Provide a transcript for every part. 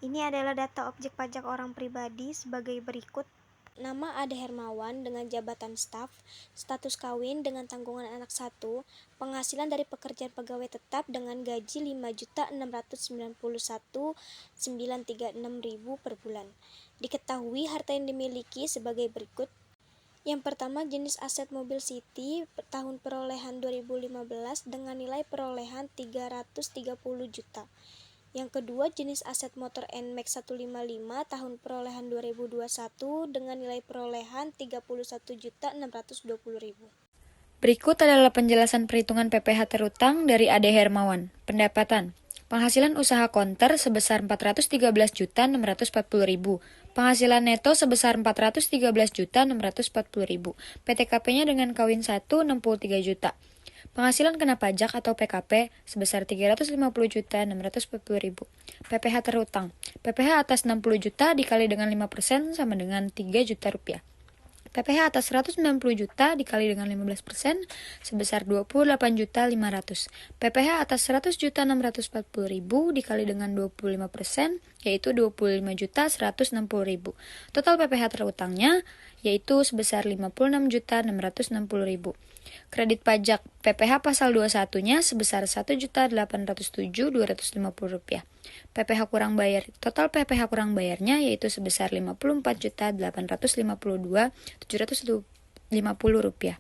Ini adalah data objek pajak orang pribadi sebagai berikut. Nama Ade Hermawan dengan jabatan staf, status kawin dengan tanggungan anak 1, penghasilan dari pekerjaan pegawai tetap dengan gaji Rp5.691.936.000 per bulan. Diketahui harta yang dimiliki sebagai berikut. Yang pertama, jenis aset mobil City tahun perolehan 2015 dengan nilai perolehan 330 juta. Yang kedua, jenis aset motor NMAX 155 tahun perolehan 2021 dengan nilai perolehan 31.620.000. Berikut adalah penjelasan perhitungan PPh terutang dari Ade Hermawan. Pendapatan. Penghasilan usaha konter sebesar Rp413.640.000. Penghasilan neto sebesar Rp413.640.000. PTKP-nya dengan kawin 1 63 juta. Penghasilan kena pajak atau PKP sebesar Rp350.640.000. PPh terutang. PPh atas 60 juta dikali dengan 5% sama dengan 3 juta rupiah. PPh atas 190 juta dikali dengan 15% sebesar 28.500. PPh atas 100.640.000 dikali dengan 25% yaitu 25.160.000. Total PPh terutangnya yaitu sebesar 56.660.000. Kredit pajak PPh pasal 21-nya sebesar Rp1.807.250. PPh kurang bayar. Total PPh kurang bayarnya yaitu sebesar Rp54.852.750.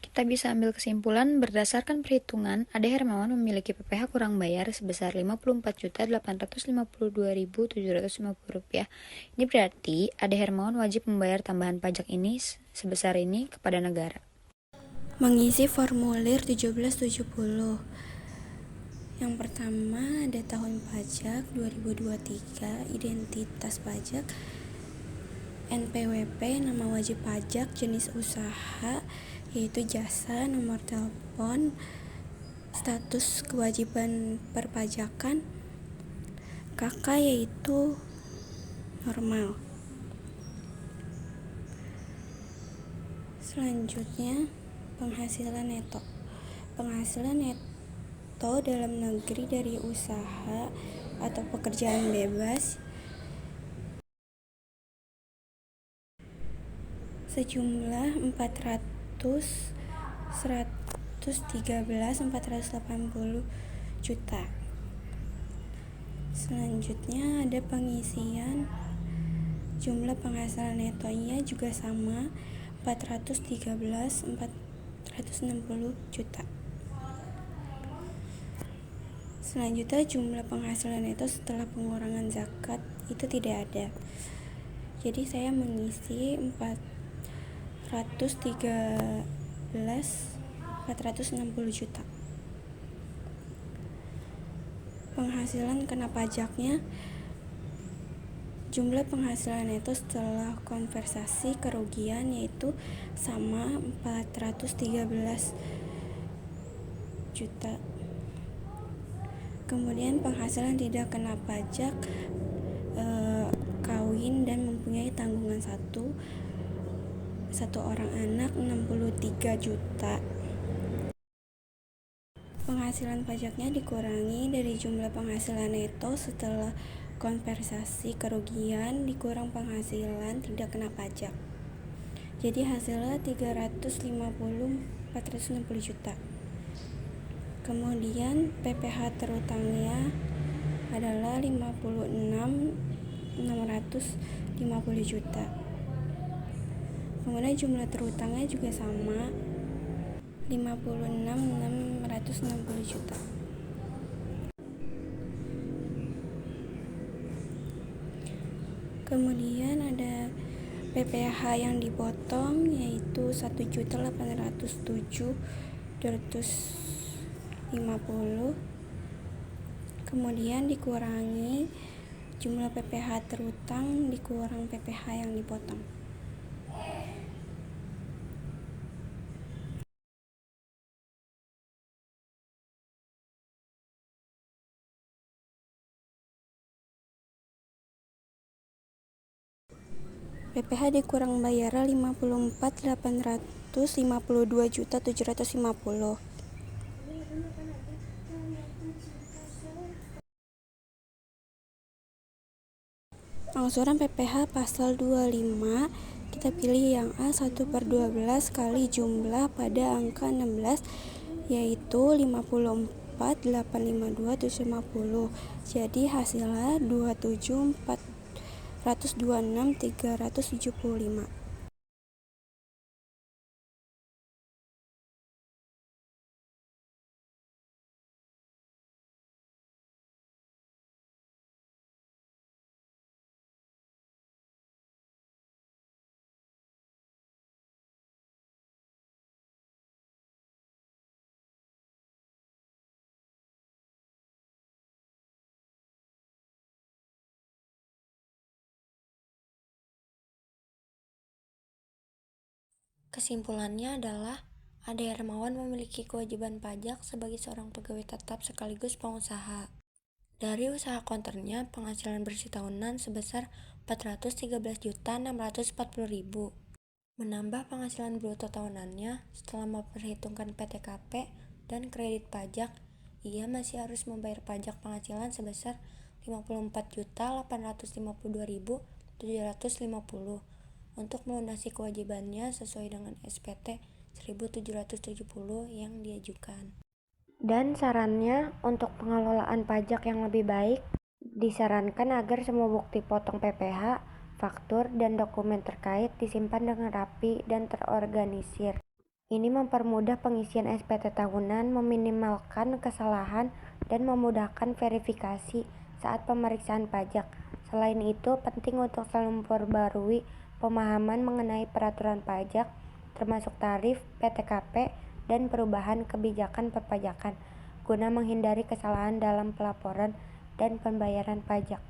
Kita bisa ambil kesimpulan berdasarkan perhitungan Ade Hermawan memiliki PPh kurang bayar sebesar Rp54.852.750. Ini berarti Ade Hermawan wajib membayar tambahan pajak ini sebesar ini kepada negara. Mengisi formulir 1770. Yang pertama ada tahun pajak 2023, identitas pajak, NPWP, nama wajib pajak, jenis usaha yaitu jasa, nomor telepon, status kewajiban perpajakan, KK yaitu normal. Selanjutnya penghasilan neto. Penghasilan neto dalam negeri dari usaha atau pekerjaan bebas sejumlah 113.480 juta. Selanjutnya ada pengisian jumlah penghasilan netonya juga sama 413.460 juta. Selanjutnya jumlah penghasilan neto setelah pengurangan zakat itu tidak ada. Jadi saya mengisi 413.460 juta. Penghasilan kena pajaknya jumlah penghasilan neto setelah konversasi kerugian yaitu sama 413 juta. Kemudian penghasilan tidak kena pajak kawin dan mempunyai tanggungan satu orang anak 63 juta. Penghasilan pajaknya dikurangi dari jumlah penghasilan neto setelah konversasi kerugian dikurang penghasilan tidak kena pajak. Jadi hasilnya 460 juta. Kemudian PPh terutangnya adalah 56.650 juta. Kemudian jumlah terutangnya juga sama 56.660 juta. Kemudian ada PPh yang dipotong yaitu 1.807.250. Kemudian dikurangi jumlah PPh terutang dikurang PPh yang dipotong. PPh dikurang bayar 54.852.750. Angsuran PPh pasal 25, kita pilih yang A 1/12 kali jumlah pada angka 16, yaitu 54.852.750. Jadi hasilnya 27.426.375. Kesimpulannya adalah Ade Hermawan memiliki kewajiban pajak sebagai seorang pegawai tetap sekaligus pengusaha. Dari usaha konternya, penghasilan bersih tahunan sebesar 413.640.000. Menambah penghasilan bruto tahunannya setelah memperhitungkan PTKP dan kredit pajak, ia masih harus membayar pajak penghasilan sebesar 54.852.750 untuk melunasi kewajibannya sesuai dengan SPT 1770 yang diajukan. Dan sarannya untuk pengelolaan pajak yang lebih baik, disarankan agar semua bukti potong PPh, faktur, dan dokumen terkait disimpan dengan rapi dan terorganisir. Ini mempermudah pengisian SPT tahunan, meminimalkan kesalahan, dan memudahkan verifikasi saat pemeriksaan pajak. Selain itu, penting untuk selalu memperbarui pemahaman mengenai peraturan pajak, termasuk tarif, PTKP, dan perubahan kebijakan perpajakan, guna menghindari kesalahan dalam pelaporan dan pembayaran pajak.